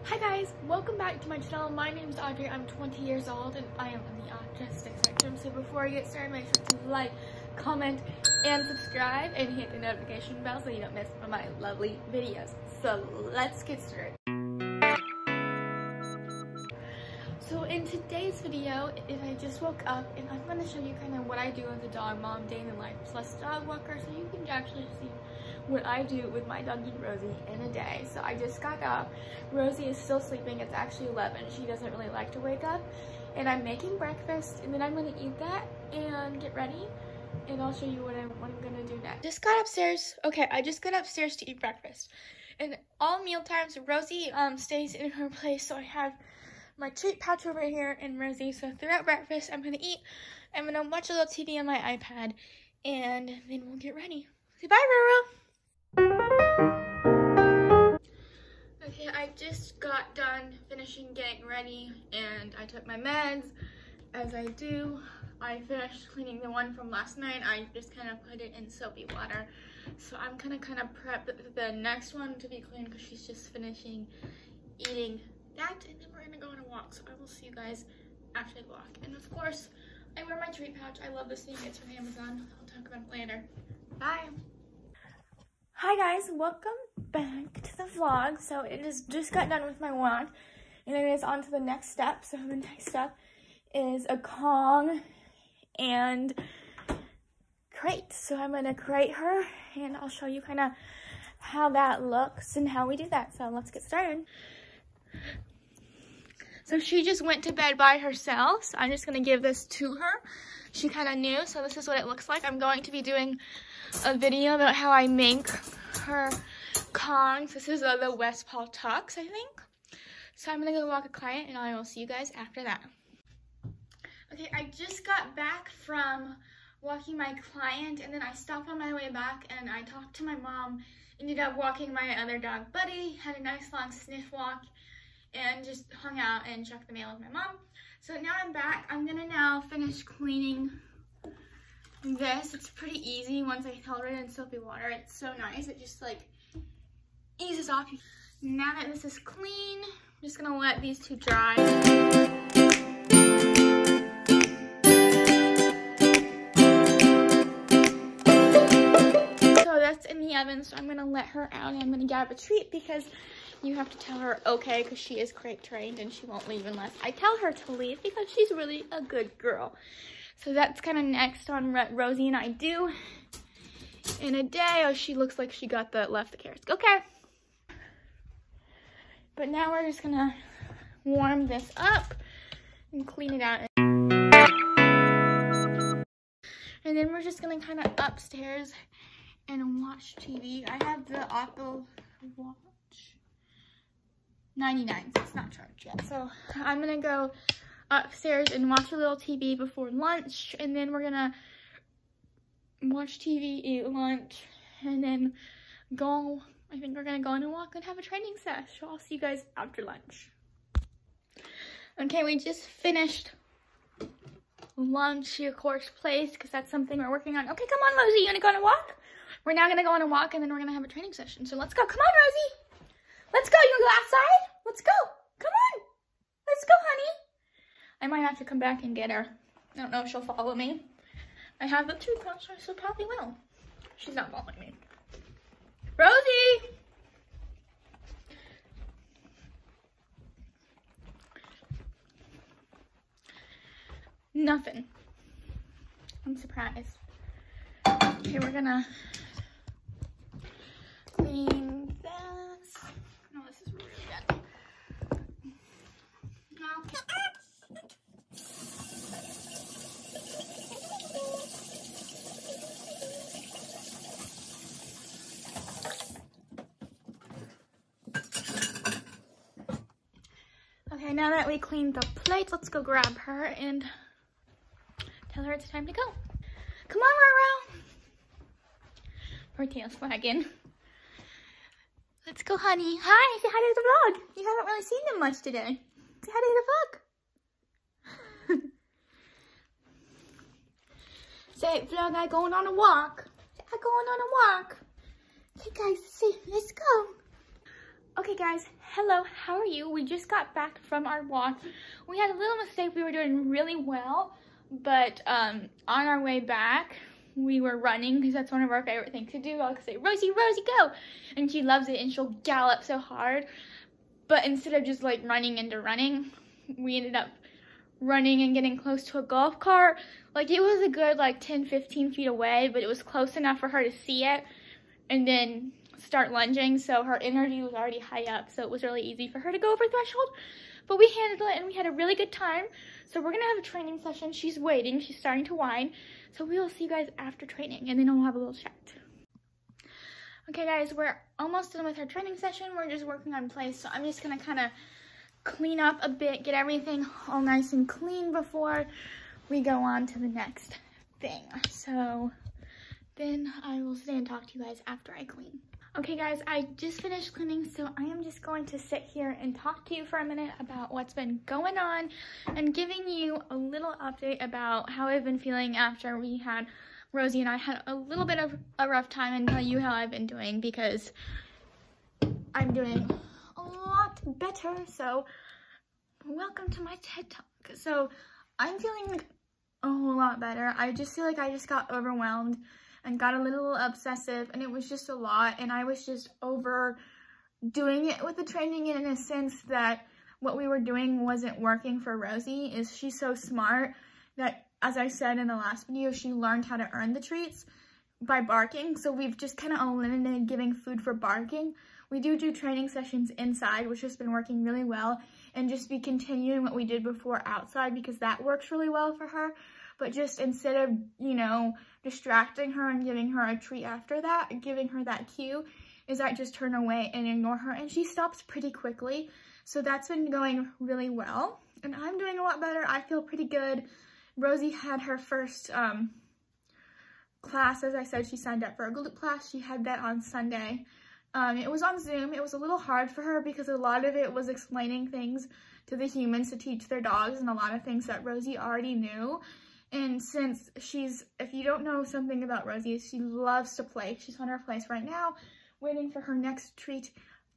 Hi guys, welcome back to my channel. My name is Audrey. I'm 20 years old and I am on the autistic spectrum. So before I get started, make sure to like, comment, and subscribe and hit the notification bell so you don't miss my lovely videos. So let's get started. So in today's video, if I just woke up and I'm going to show you kind of what I do as a dog mom, day in the life plus dog walker, so you can actually see what I do with my doggy Rosie in a day. So I just got up. Rosie is still sleeping. It's actually 11. She doesn't really like to wake up. And I'm making breakfast and then I'm going to eat that and get ready. And I'll show you what I'm going to do next. Just got upstairs. Okay, I just got upstairs to eat breakfast. And all meal times, Rosie stays in her place. So I have my treat pouch over here and Rosie. So throughout breakfast, I'm going to eat. I'm going to watch a little TV on my iPad. And then we'll get ready. Say bye, Roro. Okay, I just got done finishing getting ready and I took my meds. As I do, I finished cleaning the one from last night. I just kind of put it in soapy water. So I'm gonna kind of prep the next one to be clean because she's just finishing eating that, and then we're gonna go on a walk. So I will see you guys after the walk. And of course, I wear my treat pouch. I love this thing. It's from Amazon. I'll talk about it later. Bye. Hi guys, welcome back to the vlog. So it is just got done with my walk and it is on to the next step. So the next step is a Kong and crate. So I'm gonna crate her and I'll show you kind of how that looks and how we do that. So let's get started. So she just went to bed by herself. So I'm just gonna give this to her. She kind of knew, so this is what it looks like. I'm going to be doing a video about how I make her Kongs. This is the West Paw Tux, I think. So I'm gonna go walk a client and I will see you guys after that. Okay, I just got back from walking my client and then I stopped on my way back and I talked to my mom, ended up walking my other dog Buddy, had a nice long sniff walk and just hung out and checked the mail with my mom. So now I'm back. I'm gonna now finish cleaning this. It's pretty easy once I color it in soapy water. It's so nice. It just like eases off. Now that this is clean, I'm just gonna let these two dry. So that's in the oven, so I'm gonna let her out and I'm gonna grab a treat because you have to tell her okay because she is crate trained and she won't leave unless I tell her to leave because she's really a good girl. So that's kind of next on what Rosie and I do in a day. Oh, she looks like she got left the carrots. Okay. But now we're just gonna warm this up and clean it out. And then we're just gonna kind of upstairs and watch TV. I have the Apple Watch 99, so it's not charged yet. So I'm gonna go upstairs and watch a little TV before lunch, and then we're gonna watch TV, eat lunch, and then go. I think we're gonna go on a walk and have a training session. I'll see you guys after lunch. Okay, we just finished lunch, of course, place, because that's something we're working on. Okay, come on, Rosie, you wanna go on a walk? We're now gonna go on a walk, and then we're gonna have a training session. So let's go. Come on, Rosie. Let's go. You wanna go outside? Let's go. Come on. Let's go, honey. I might have to come back and get her. I don't know if she'll follow me. I have the toothbrush, so she probably will. She's not following me. Rosie! Nothing. I'm surprised. Okay, we're gonna clean this. No, this is really bad. Okay. Okay, now that we cleaned the plates, let's go grab her and tell her it's time to go. Come on, Roro. Her tail's wagging. Let's go, honey. Hi, say hi to the vlog. You haven't really seen them much today. Say hi to the vlog. Say, vlog, I going on a walk. Say, I going on a walk. Okay, guys, see, let's go. Okay. Okay guys, hello, how are you? We just got back from our walk. We had a little mistake. We were doing really well, but on our way back, we were running because that's one of our favorite things to do. I'll say, Rosie, Rosie, go! And she loves it and she'll gallop so hard. But instead of just like running into running, we ended up running and getting close to a golf cart. Like it was a good like 10-15 feet away, but it was close enough for her to see it and then start lunging, so her energy was already high up, so it was really easy for her to go over threshold. But we handled it and we had a really good time. So we're gonna have a training session. She's waiting, she's starting to whine. So we will see you guys after training and then we'll have a little chat. Okay guys, we're almost done with our training session. We're just working on play, so I'm just gonna kind of clean up a bit, get everything all nice and clean before we go on to the next thing. So then I will stay and talk to you guys after I clean. Okay guys, I just finished cleaning, so I am just going to sit here and talk to you for a minute about what's been going on and giving you a little update about how I've been feeling after Rosie and I had a little bit of a rough time, and tell you how I've been doing because I'm doing a lot better. So welcome to my TED Talk. So I'm feeling a whole lot better. I just feel like I just got overwhelmed and got a little obsessive, and it was just a lot, and I was just overdoing it with the training in a sense that what we were doing wasn't working for Rosie. She's so smart that, as I said in the last video, she learned how to earn the treats by barking, so we've just kind of eliminated giving food for barking. We do training sessions inside, which has been working really well, and just be continuing what we did before outside because that works really well for her. But just instead of, you know, distracting her and giving her a treat after that, giving her that cue, is I just turn away and ignore her, and she stops pretty quickly. So that's been going really well, and I'm doing a lot better. I feel pretty good. Rosie had her first class. As I said, she signed up for a glute class. She had that on Sunday. It was on Zoom. It was a little hard for her because a lot of it was explaining things to the humans to teach their dogs, and a lot of things that Rosie already knew. And since if you don't know something about Rosie, she loves to play. She's on her place right now, waiting for her next treat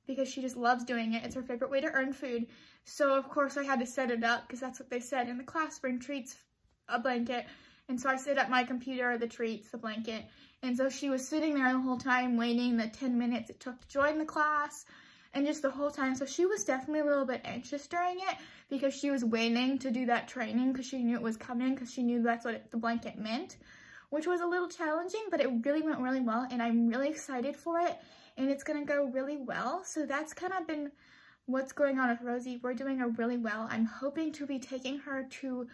because she just loves doing it. It's her favorite way to earn food. So of course I had to set it up because that's what they said in the class, bring treats, a blanket. And so I set up my computer, the treats, the blanket. And so she was sitting there the whole time waiting the 10 minutes it took to join the class. And just the whole time, so she was definitely a little bit anxious during it because she was waiting to do that training because she knew it was coming, because she knew that's what the blanket meant, which was a little challenging, but it really went really well, and I'm really excited for it, and it's gonna go really well. So that's kind of been what's going on with Rosie. We're doing really well. I'm hoping to be taking her to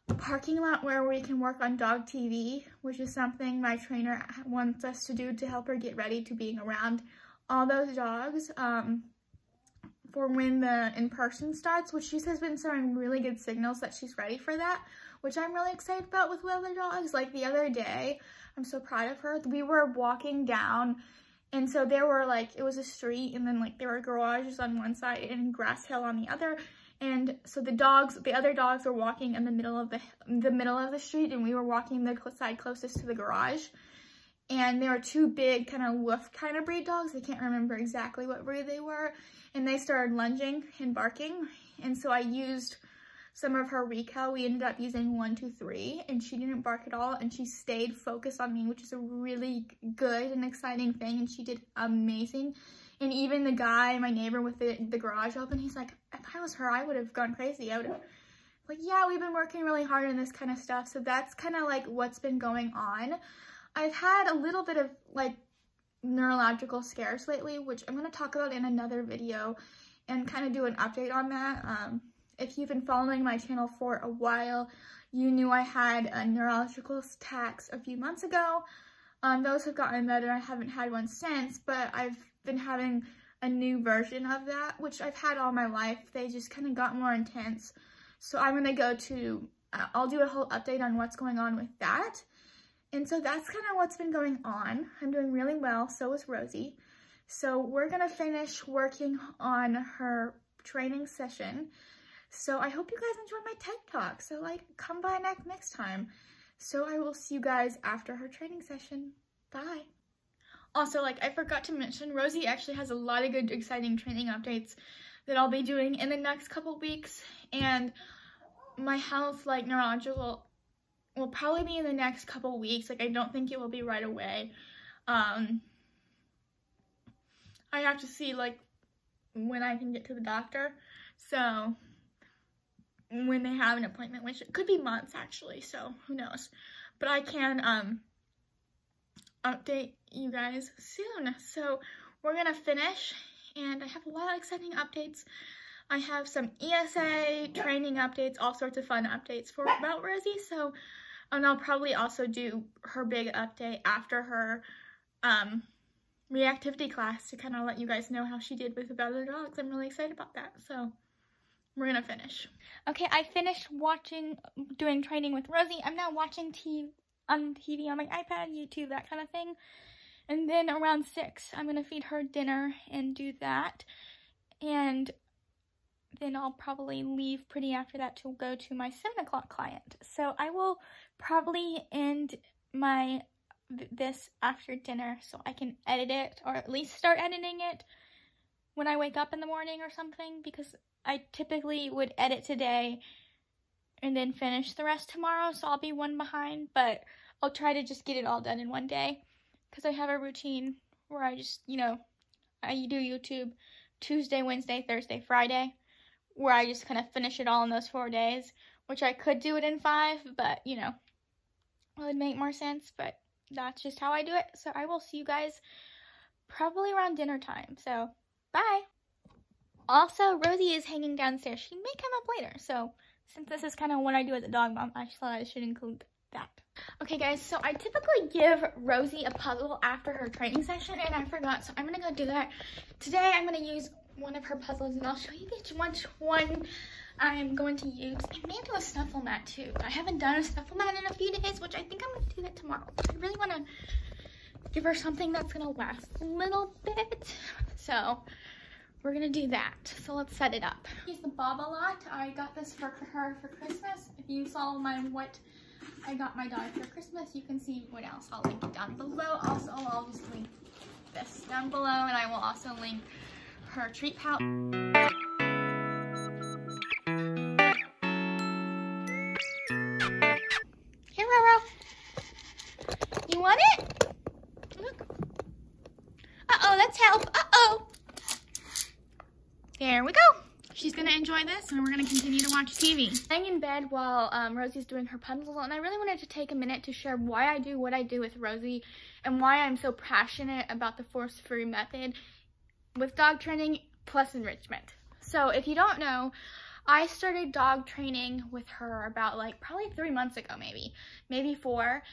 a parking lot where we can work on dog TV, which is something my trainer wants us to do to help her get ready to being around all those dogs for when the in-person starts, which she has been showing really good signals that she's ready for that, which I'm really excited about with other dogs. Like the other day, I'm so proud of her. We were walking down, and so there were like, it was a street, and then like there were garages on one side and grass hill on the other. And so the other dogs were walking in the middle of the street, and we were walking the side closest to the garage. And there were two big kind of wolf kind of breed dogs. I can't remember exactly what breed they were. And they started lunging and barking. And so I used some of her recall. We ended up using 1, 2, 3. And she didn't bark at all. And she stayed focused on me, which is a really good and exciting thing. And she did amazing. And even the guy, my neighbor with the garage open, he's like, if I was her, I would have gone crazy. I would have, like, yeah, we've been working really hard on this kind of stuff. So that's kind of like what's been going on. I've had a little bit of like neurological scares lately, which I'm going to talk about in another video and kind of do an update on that. If you've been following my channel for a while, you knew I had a neurological attacks a few months ago. Those have gotten better. I haven't had one since, but I've been having a new version of that, which I've had all my life. They just kind of got more intense. So I'm going to I'll do a whole update on what's going on with that. And so that's kind of what's been going on. I'm doing really well, so is Rosie. So we're gonna finish working on her training session. So I hope you guys enjoyed my TED Talk. So like, come by next time. So I will see you guys after her training session. Bye. Also, like, I forgot to mention, Rosie actually has a lot of good, exciting training updates that I'll be doing in the next couple weeks, and my health, like, neurological will probably be in the next couple weeks. Like, I don't think it will be right away. I have to see, like, when I can get to the doctor, so when they have an appointment, which it could be months, actually, so who knows. But I can, update you guys soon. So we're gonna finish, and I have a lot of exciting updates. I have some ESA training updates, all sorts of fun updates about Rosie. So, and I'll probably also do her big update after her reactivity class to kind of let you guys know how she did with the other dogs. I'm really excited about that. So we're gonna finish. Okay, I finished doing training with Rosie. I'm now watching TV on my iPad, YouTube, that kind of thing. And then around 6, I'm gonna feed her dinner and do that. And then I'll probably leave pretty after that to go to my 7 o'clock client. So I will probably end this after dinner so I can edit it, or at least start editing it when I wake up in the morning or something, because I typically would edit today and then finish the rest tomorrow, so I'll be one behind, but I'll try to just get it all done in one day, because I have a routine where I just, I do YouTube Tuesday, Wednesday, Thursday, Friday, where I just kind of finish it all in those 4 days, which I could do it in 5, but, it would make more sense, but that's just how I do it. So I will see you guys probably around dinner time, so bye! Also, Rosie is hanging downstairs. She may come up later, so since this is kind of what I do as a dog mom, I thought I should include that. Okay guys, so I typically give Rosie a puzzle after her training session, and I forgot, so I'm gonna go do that. Today I'm gonna use one of her puzzles, and I'll show you which one I'm going to use. I may do a snuffle mat too. I haven't done a snuffle mat in a few days, which I think I'm gonna do that tomorrow. I really wanna give her something that's gonna last a little bit, so we're gonna do that. So let's set it up. Use the Bob a lot. I got this for her for Christmas. If you saw what I got my dog for Christmas, you can see what else. I'll link it down below. Also, I'll just link this down below, and I will also link her treat pouch. Here, Roro. You want it? Look. Uh-oh, let's help. Uh-oh. There we go. She's gonna enjoy this, and we're gonna continue to watch TV. Laying in bed while Rosie's doing her puzzles, and I really wanted to take a minute to share why I do what I do with Rosie and why I'm so passionate about the force-free method with dog training plus enrichment. So if you don't know, I started dog training with her about probably 3 months ago, maybe 4.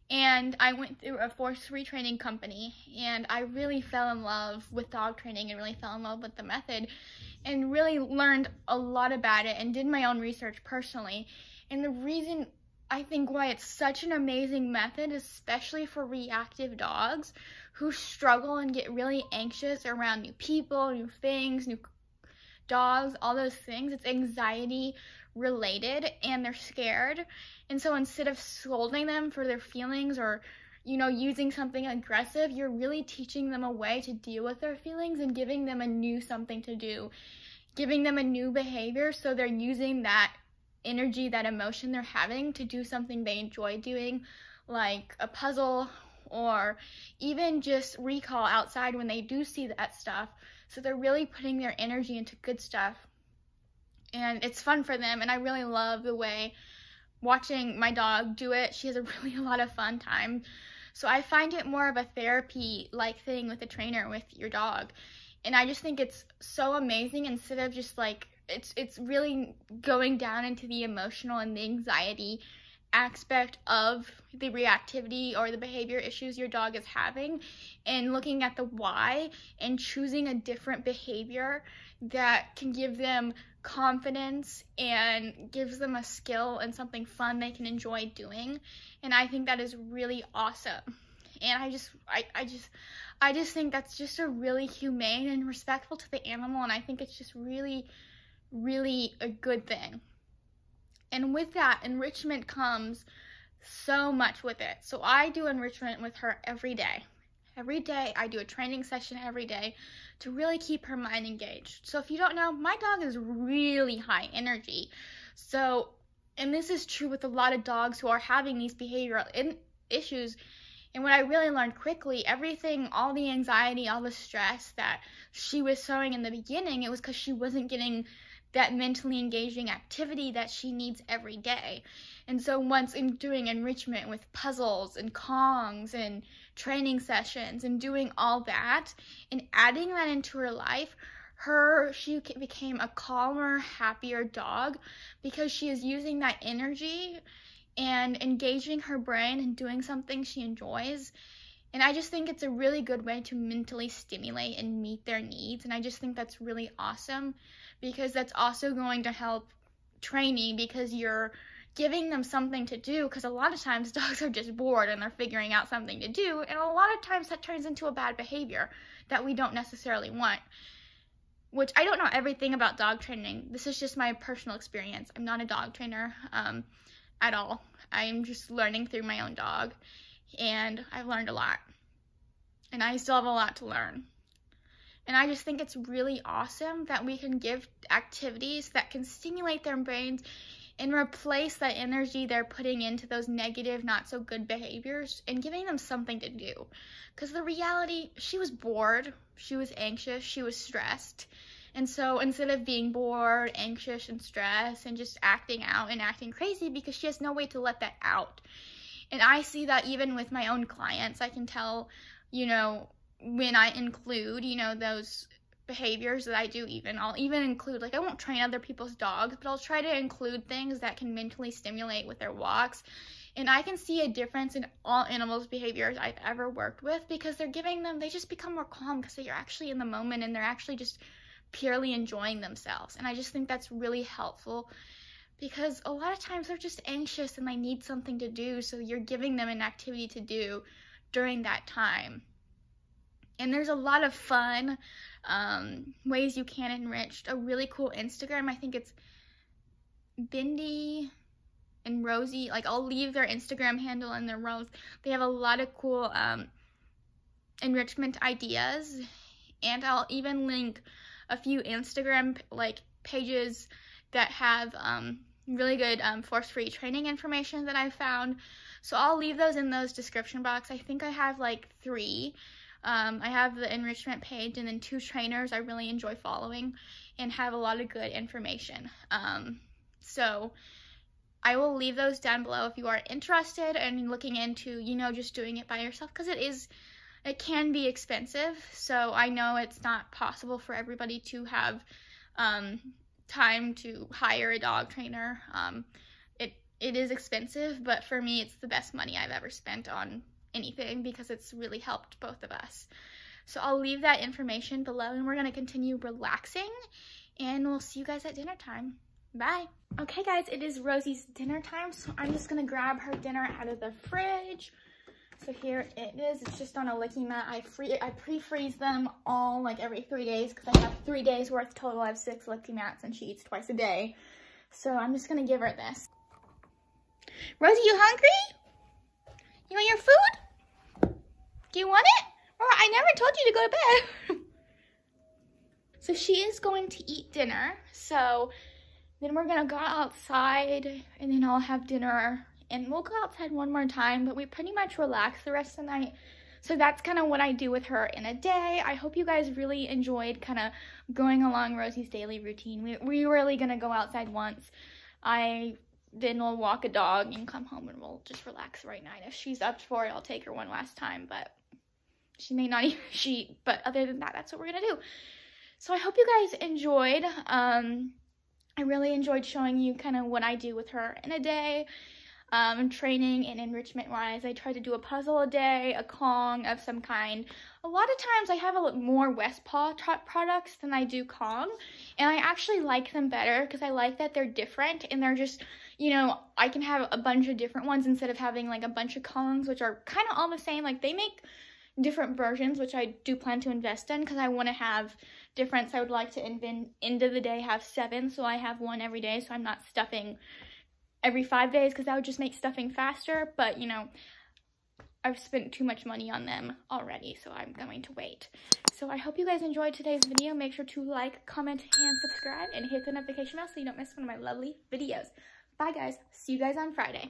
And I went through a force-free training company, and I really fell in love with dog training and really fell in love with the method and really learned a lot about it and did my own research personally. And the reason I think why it's such an amazing method, especially for reactive dogs who struggle and get really anxious around new people, new things, new dogs, all those things. It's anxiety related, and they're scared. And so instead of scolding them for their feelings or, using something aggressive, you're really teaching them a way to deal with their feelings and giving them a new something to do, giving them a new behavior, so they're using that energy, that emotion they're having to do something they enjoy doing, like a puzzle or even just recall outside when they do see that stuff. So they're really putting their energy into good stuff, and it's fun for them. And I really love the way watching my dog do it. She has a lot of fun time. So I find it more of a therapy-like thing with a trainer with your dog. And I just think it's so amazing, instead of just it's really going down into the emotional and the anxiety aspect of the reactivity or the behavior issues your dog is having, and looking at the why and choosing a different behavior that can give them confidence and gives them a skill and something fun they can enjoy doing. And I think that is really awesome. And I just think that's just a really humane and respectful to the animal, and I think it's just really, really a good thing. And with that, enrichment comes so much with it. So I do enrichment with her every day. every day. I do a training session every day to really keep her mind engaged. So if you don't know, my dog is really high energy. So, and this is true with a lot of dogs who are having these behavioral issues. And what I really learned quickly, everything, all the anxiety, all the stress that she was showing in the beginning, it was because she wasn't getting that mentally engaging activity that she needs every day. And so once in doing enrichment with puzzles and Kongs and training sessions and doing all that and adding that into her life, she became a calmer, happier dog because she is using that energy and engaging her brain and doing something she enjoys. And I just think it's a really good way to mentally stimulate and meet their needs. And I just think that's really awesome because that's also going to help training because you're giving them something to do, because a lot of times dogs are just bored and they're figuring out something to do, and a lot of times that turns into a bad behavior that we don't necessarily want. Which I don't know everything about dog training. This is just my personal experience. I'm not a dog trainer at all. I'm just learning through my own dog, and I've learned a lot, and I still have a lot to learn. And I just think it's really awesome that we can give activities that can stimulate their brains and replace that energy they're putting into those negative, not so good behaviors and giving them something to do. Because the reality, she was bored, she was anxious, she was stressed. And so instead of being bored, anxious, and stressed and just acting out and acting crazy because she has no way to let that out. And I see that even with my own clients. I can tell, you know, when I include, you know, those behaviors that I do, I'll even include, like, I won't train other people's dogs, but I'll try to include things that can mentally stimulate with their walks. And I can see a difference in all animals' behaviors I've ever worked with because they just become more calm because they're actually in the moment and they're actually just purely enjoying themselves. And I just think that's really helpful because a lot of times they're just anxious and they need something to do, so you're giving them an activity to do during that time. And there's a lot of fun ways you can enrich. A really cool Instagram, I think it's Bindi and Rosie. Like, I'll leave their Instagram handle in their rows. They have a lot of cool enrichment ideas. And I'll even link a few Instagram pages that have really good force-free training information that I found. So I'll leave those in those description box. I think I have like 3. I have the enrichment page and then 2 trainers I really enjoy following and have a lot of good information. So I will leave those down below if you are interested and looking into, you know, just doing it by yourself, because it can be expensive. So I know it's not possible for everybody to have time to hire a dog trainer. It is expensive, but for me, it's the best money I've ever spent on anything because it's really helped both of us. So I'll leave that information below, and we're going to continue relaxing, and we'll see you guys at dinner time. Bye. Okay guys, it is Rosie's dinner time, so I'm just going to grab her dinner out of the fridge. So here it is. It's just on a licking mat. I pre-freeze them all like every 3 days because I have 3 days worth total. I have 6 licking mats and she eats twice a day. So I'm just going to give her this. Rosie, you hungry? You want your food? Do you want it? Oh, I never told you to go to bed. So she is going to eat dinner. So then we're going to go outside and then I'll have dinner. And we'll go outside one more time, but we pretty much relax the rest of the night. So that's kind of what I do with her in a day. I hope you guys really enjoyed kind of going along Rosie's daily routine. We're really going to go outside once. Then we'll walk a dog and come home and we'll just relax right night. If she's up for it, I'll take her one last time, but she may not even cheat. But other than that, that's what we're going to do. So I hope you guys enjoyed. I really enjoyed showing you kind of what I do with her in a day. Training and enrichment wise, I try to do a puzzle a day, a Kong of some kind. A lot of times I have more Westpaw products than I do Kong, and I actually like them better because I like that they're different and they're just, you know, I can have a bunch of different ones instead of having like a bunch of Kongs, which are kind of all the same. Like, they make different versions, which I do plan to invest in because I want to have difference. I would like to end of the day have 7, so I have 1 every day, so I'm not stuffing every 5 days because that would just make stuffing faster. But, you know, I've spent too much money on them already, so I'm going to wait. So I hope you guys enjoyed today's video. Make sure to like, comment, and subscribe, and hit the notification bell so you don't miss one of my lovely videos. Bye, guys. See you guys on Friday.